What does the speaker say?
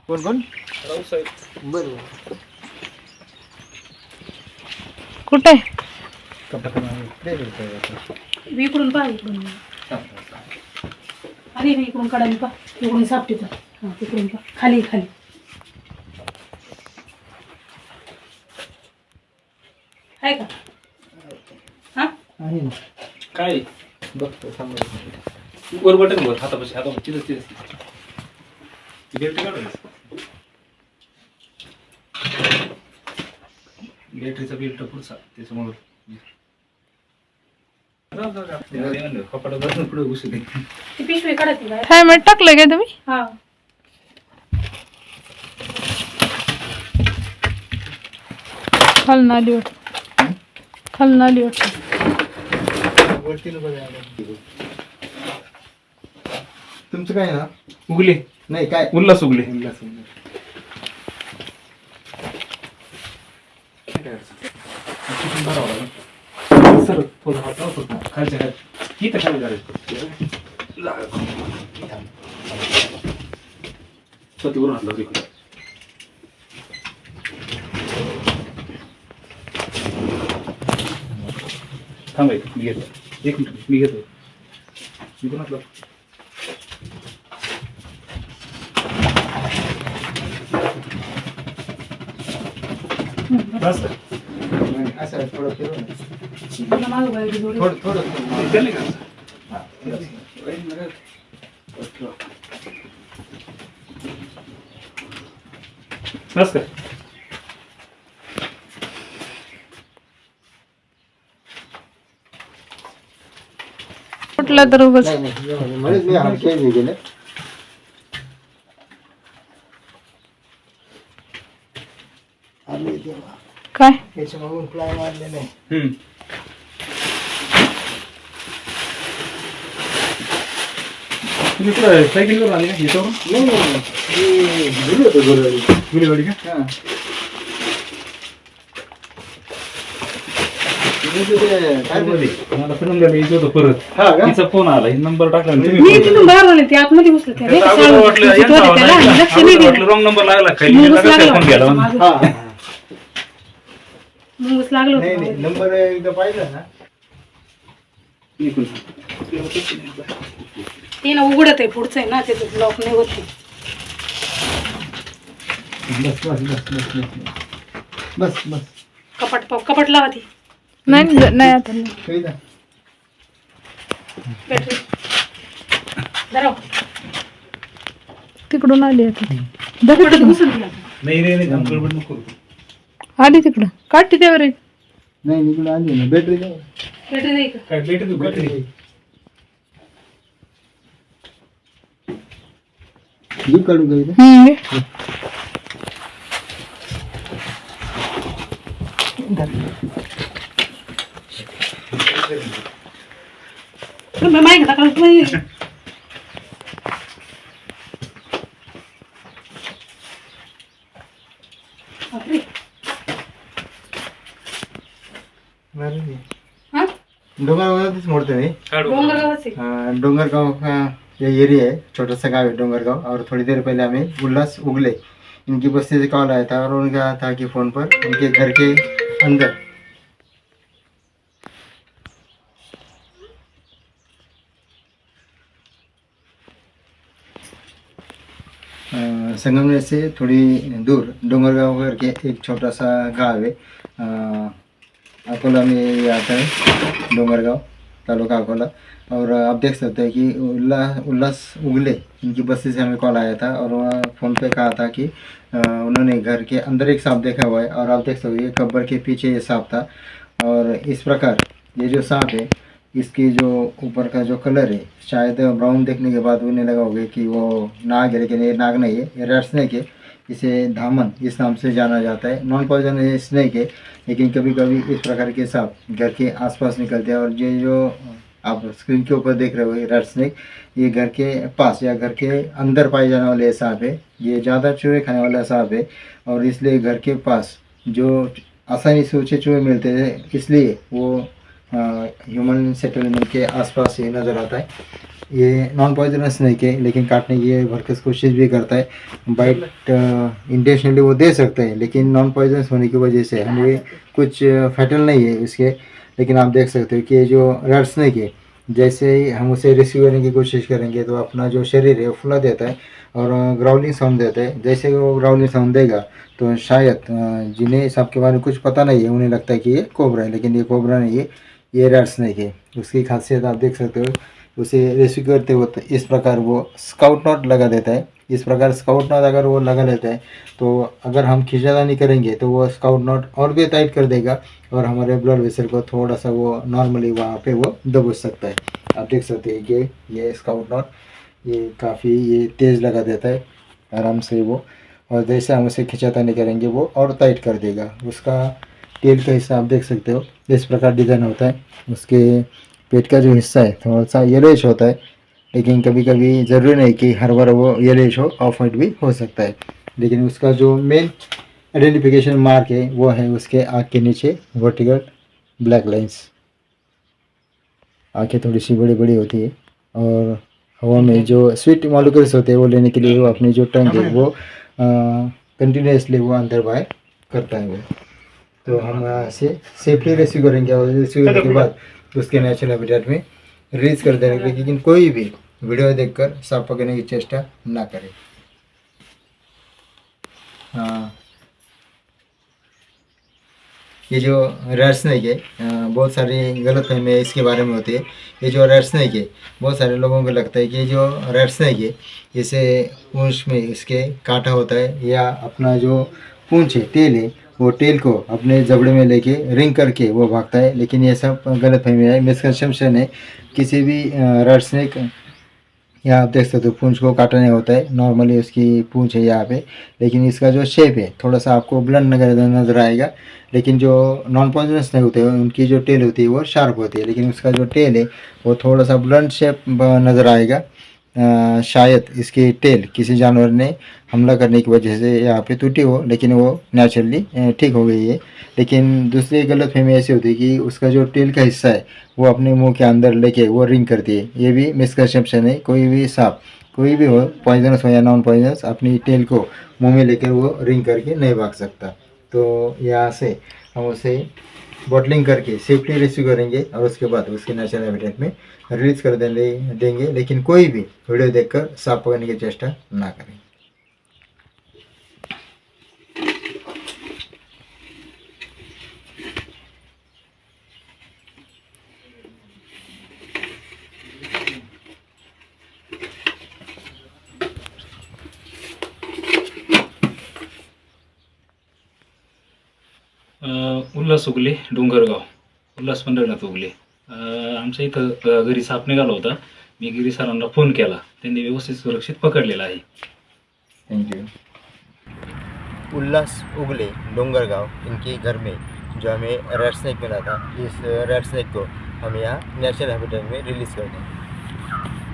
कोण कोण? राऊत साहेब. बरोबर. कुठे इकडून पहा इकडून. अरे इकडून काढा पहा इकडून सापटीचा. हां तिकडून पहा खाली खाली. आहे का? हां आहे ना. काय बघतो थांबा. वर बटन वर हातापाशी तिथं बेल्ट काढून बॅटरीचा बेल्ट पुढचा त्याच्यामुळं कपाटा बसून पुढे घुसू दे. ती पिशवी काढा ती बाहेर. थायमेट टाकलंय काय तुम्ही? हां खालून आली वाटत. खालून आली वाटत. वरती बघा. तुमचं काय ना? उगले नाही काय उल्हास उगले. उल्हास. सर थोडं हात खालच्या खाली इथं खाली करायचं स्वतःवरून हातला तिकडे. थांबायचं मी घेतो. एक मिनिट मी घेतो. मी पण हातला बस असं थोडं फिरवून. तुला मागं बाहेर जोडी. थोडं थोडं त्याला का बस का कुठला तर उगाच. नाही नाही म्हणून मी हलके नाही गेले. आले देवा. काय याच्या मागून फ्लाय मारले नाही. तुम्ही कुठं सायकलवर आले का याच्यावरून नाही नाही मी गेलो होतो गुरुवारी. गुलीवाडी का हां. तुमचं ते काय बोलले? मला फिरून द्यायला यायचं होतं परत. हा का? तिचा फोन आला नंबर टाकला आणि तुम्ही मी phone तिथून बाहेर आले ते आतमध्ये घुसले ते रे. अगोदर वाटलं साळून यांचा होते त्याला आवाज लक्ष नाही ऐकला. दिलं. रॉंग नंबर लागला काही मुंगूस फोन लागला गेला होता म्हणून. माझं. हां. मुंगूस लागलं नाही नाही होतं. नंबर एकदा पाहिला ना. इकडून. ते ना उघडत आहे पुढचं आहे ना त्याचं ब्लॉक नाही होत. बस बस बस बस बस बस बस. कपाट लावा ती नाही नाही आता नाही. ठेवी ना. बॅटरी धरा. तिकडून आली आता ती. कपाटात घुसून दिला. नाही रे नाही गडबड नको करू. आली तिकडं काढते त्यावर एक. नाही इकडे आली ना बॅटरी द्या. बॅटरी नाही का? काय भेट तू भेट दूध काढू का इथे? घे. तुम्ही माहिती का काढत नाही. बापरे. हाँ? डोंगरगावच मोडते नहीं. डोंगरगाव से डोंगरगांव का ये एरिया है, छोटा सा गाँव है डोंगरगांव। और थोड़ी देर पहले हमें उल्लास उगले इनकी बस्ती से कॉल आया था और उन्होंने कहा था कि फ़ोन पर उनके घर के अंदर संगमनेर से थोड़ी दूर डोंगरगांव करके एक छोटा सा गाँव है। अकोला में ये आता है, डोंगरगांव तालुका अकोला। और आप देख सकते हैं कि उल्लास उगले इनकी बस्ती से हमें कॉल आया था और वह फ़ोन पे कहा था कि उन्होंने घर के अंदर एक सांप देखा हुआ है। और आप देख सकते हैं कब्र के पीछे ये सांप था। और इस प्रकार ये जो सांप है इसकी जो ऊपर का जो कलर है शायद ब्राउन देखने के बाद उन्हें लगा होगा कि वो नाग है, लेकिन ये नाग नहीं है, ये रेड स्नेक है। इसे धामन इस नाम से जाना जाता है। नॉन पॉइजन स्नेक है, लेकिन कभी कभी इस प्रकार के सांप घर के आसपास निकलते हैं। और ये जो आप स्क्रीन के ऊपर देख रहे हो रेड स्नेक, ये घर के पास या घर के अंदर पाए जाने वाले सांप है। ये ज़्यादा चूहे खाने वाला सांप है और इसलिए घर के पास जो आसानी से ऊँचे चूहे मिलते हैं, इसलिए वो ह्यूमन सेटलमेंट के आसपास ये नज़र आता है। ये नॉन पॉइजनस नहीं के, लेकिन काटने की ये भरकस कोशिश भी करता है। बाइट इंटेंशनली वो दे सकते हैं, लेकिन नॉन पॉइजनस होने की वजह से हमें कुछ फैटल नहीं है इसके। लेकिन आप देख सकते हो कि ये जो रेड स्नेक है, जैसे ही हम उसे रिसीव करने की कोशिश करेंगे तो अपना जो शरीर है वो फुला देता है और ग्राउलिंग साउंड देता है। जैसे वो ग्राउलिंग साउंड देगा तो शायद जिन्हें सबके बारे में कुछ पता नहीं है उन्हें लगता है कि ये कोबरा है, लेकिन ये कोबरा नहीं है, ये रेड स्नेक है। उसकी खासियत आप देख सकते हो, उसे रेस्क्यू करते वक्त इस प्रकार वो स्काउट नॉट लगा देता है। इस प्रकार स्काउट नॉट अगर वो लगा लेता है तो अगर हम खींचातानी करेंगे तो वो स्काउट नॉट और भी टाइट कर देगा और हमारे ब्लड वेसल को थोड़ा सा वो नॉर्मली वहाँ पे वो दबोच सकता है। आप देख सकते हैं कि ये स्काउट नॉट ये काफ़ी ये तेज़ लगा देता है आराम से वो, और जैसे हम उसे खींचातानी करेंगे वो और टाइट कर देगा। उसका टेल का हिस्सा आप देख सकते हो, इस प्रकार डिज़ाइन होता है। उसके पेट का जो हिस्सा है थोड़ा सा येलोइश होता है, लेकिन कभी कभी ज़रूरी नहीं कि हर बार वो येलोइश हो, ऑफ वाइट भी हो सकता है। लेकिन उसका जो मेन आइडेंटिफिकेशन मार्क है वो है उसके आँख के नीचे वर्टिकल ब्लैक लाइंस। आँखें थोड़ी सी बड़ी बड़ी होती है और हवा में जो स्वीट मॉलिक्यूल्स होते हैं वो लेने के लिए वो अपनी जो टंग है वो कंटिन्यूसली वो अंदर बाहर करता है वो। तो हम यहाँ से सेफली रेस्क्यू करेंगे और रेस्क्यू करने के बाद उसके नेचुरल हैबिटेट में रिलीज कर देने के लिए। लेकिन कोई भी वीडियो देखकर सांप पकड़ने की चेष्टा ना करें। हाँ, ये जो रेड स्नेक है बहुत सारी गलतफहमियाँ इसके बारे में होती है। ये जो रेड स्नेक है बहुत सारे लोगों को लगता है कि ये जो रेड स्नेक है इसे पूंछ में इसके कांटा होता है या अपना जो पूंछ है टेल है वो टेल को अपने जबड़े में लेके रिंग करके वो भागता है। लेकिन ये सब गलतफहमियाँ है, मिसकंसेप्शन है। किसी भी रेड स्नेक यहाँ आप देख सकते हो पूंछ को काटा नहीं होता है, नॉर्मली उसकी पूंछ है यहाँ पे। लेकिन इसका जो शेप है थोड़ा सा आपको ब्लंट नज़र आएगा। लेकिन जो नॉन पॉइजनस नहीं होते हैं उनकी जो टेल होती है वो शार्प होती है, लेकिन उसका जो टेल है वो थोड़ा सा ब्लंट शेप नज़र आएगा। शायद इसकी टेल किसी जानवर ने हमला करने की वजह से यहाँ पे टूटी हो, लेकिन वो नेचुरली ठीक हो गई है। लेकिन दूसरी गलतफहमी ऐसी होती है कि उसका जो टेल का हिस्सा है वो अपने मुंह के अंदर लेके वो रिंग करती है। ये भी मिसकंसेप्शन है। कोई भी सांप कोई भी हो, पॉइजनस हो या नॉन पॉइजनस, अपनी टेल को मुंह में लेकर वो रिंग करके नहीं भाग सकता। तो यहाँ से हम उसे बॉटलिंग करके सेफली रेस्क्यू करेंगे और उसके बाद उसके नेचुरल हैबिटेट में रिलीज कर देंगे। लेकिन कोई भी वीडियो देखकर सांप पकड़ने की चेष्टा ना करें। उल्हास उगले, डोंगरगाव, उल्हास पंढरनाथ उगले. आमच्या इथं घरी साप निघाला होता. मी गिरी सरांना फोन केला, त्यांनी व्यवस्थित सुरक्षित पकडलेला आहे. Thank you. उल्लास उगले डोंगरगांव, इनके घर में जो हमें रेड स्नेक मिला था, इस रेड स्नेक को हम यहाँ नेचुरल हैबिटेट में रिलीज़ कर दें।